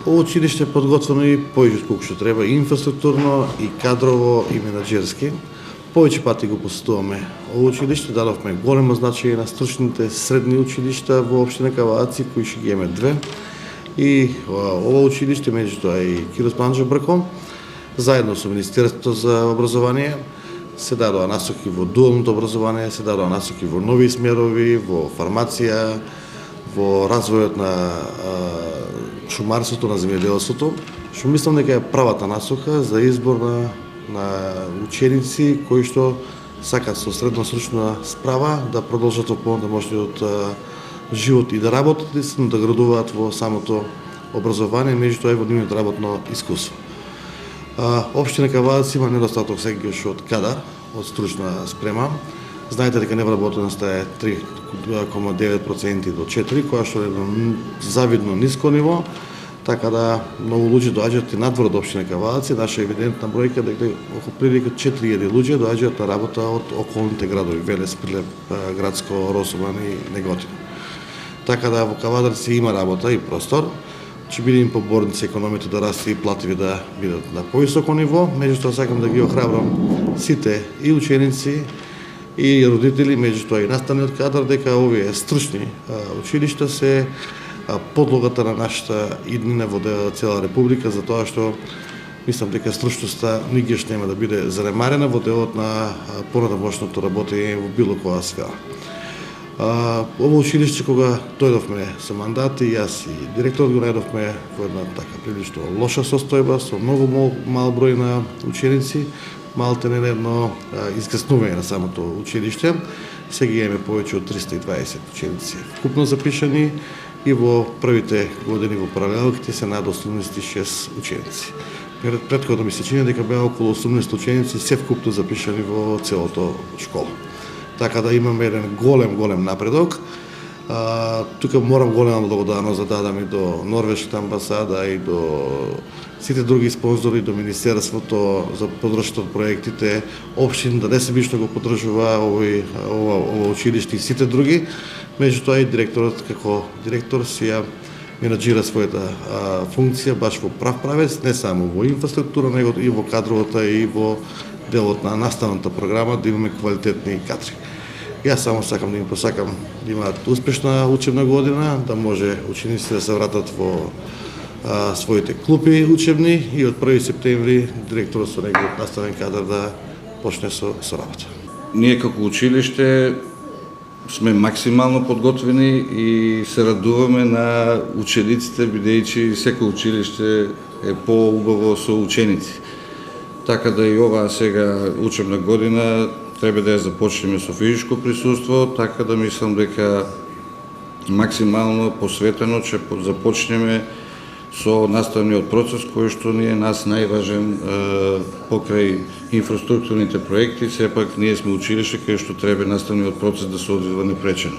Ово училиште е подготвено и повеќе колку што треба, и инфраструктурно, и кадрово, и менаџерски. Повеќе пати го посетуваме ово училиште, дадовме големо значење на стручните средни училишта во општина Кавааци, кои ќе ги имаме две. И ова училиште, меѓутоа и Кирос Панџа Брко, заедно со Министерството за образование, се дадоа насоки во дуалното образование, се дадоа насоки во нови смерови, во фармација, во развојот на шумарството, на земјоделството, што мислам дека е правата насока за избор на ученици кои што сакаат со средностручна справа да продолжат во понатамошниот живот и да работат, и да градуваат во самото образование, меѓутоа и во нивното работно искуство. Општина Кавааци има недостаток сегаш од кадар, од стручна спрема. Знаете дека невработеноста е 3,9% до 4%, која што е на завидно ниско ниво, така да многу луѓе доаѓаат и надвор од општина Кавааци. Наша евидентна бројка дека околу прилика 4000 луѓе доаѓаат на работа од околните градови Велес, Прилеп, Градско, Росоман и Неготино. Така да во Кавадарци има работа и простор. Ќе бидеме поборници економијата да расте и плативи да бидат на повисоко ниво, меѓутоа сакам да ги охрабрам сите и ученици и родители, меѓутоа и наставниот кадар, дека овие стручни училишта се подлогата на нашата иднина во цела република, затоа што мислам дека стручноста нигде нема да биде занемарена во делот на понатамошното работење во било која сфера. Ово училиште, кога дојдовме со мандат, и јас и директорот го најдовме во една така прилично лоша состојба, со многу мал број на ученици, малте не едно изгаснување на самото училиште. Сега имаме повеќе од 320 ученици вкупно запишани и во првите години во паралелките се над 86 ученици. Претходно ми се чини дека беа околу 18 ученици се вкупно запишани во целото школа. Така да имаме еден голем напредок. Тука морам голема благодарност да дадам и до Норвешката амбасада и до сите други спонзори, до Министерството за поддршка од проектите, општин да несебично го поддржува ова училиште и сите други. Меѓутоа и директорот како директор си менаџира својата функција баш во прав правец, не само во инфраструктура, него и во кадровата и во делот на наставната програма, да имаме квалитетни кадри. Јас само сакам да им посакам да имаат успешна учебна година, да може учениците да се вратат во своите клупи учебни и од 1 септември директорот со неговиот наставен кадар да почне со работа. Ние како училиште сме максимално подготвени и се радуваме на учениците, бидејќи секој училиште е поубаво со ученици. Така да и оваа сега учебна година треба да ја започнеме со физичко присуство, така да мислам дека максимално посветено ќе започнеме со наставниот процес кој што ни е нас најважен покрај инфраструктурните проекти. Сепак ние сме училиште кај што треба наставниот процес да се одвива непречено.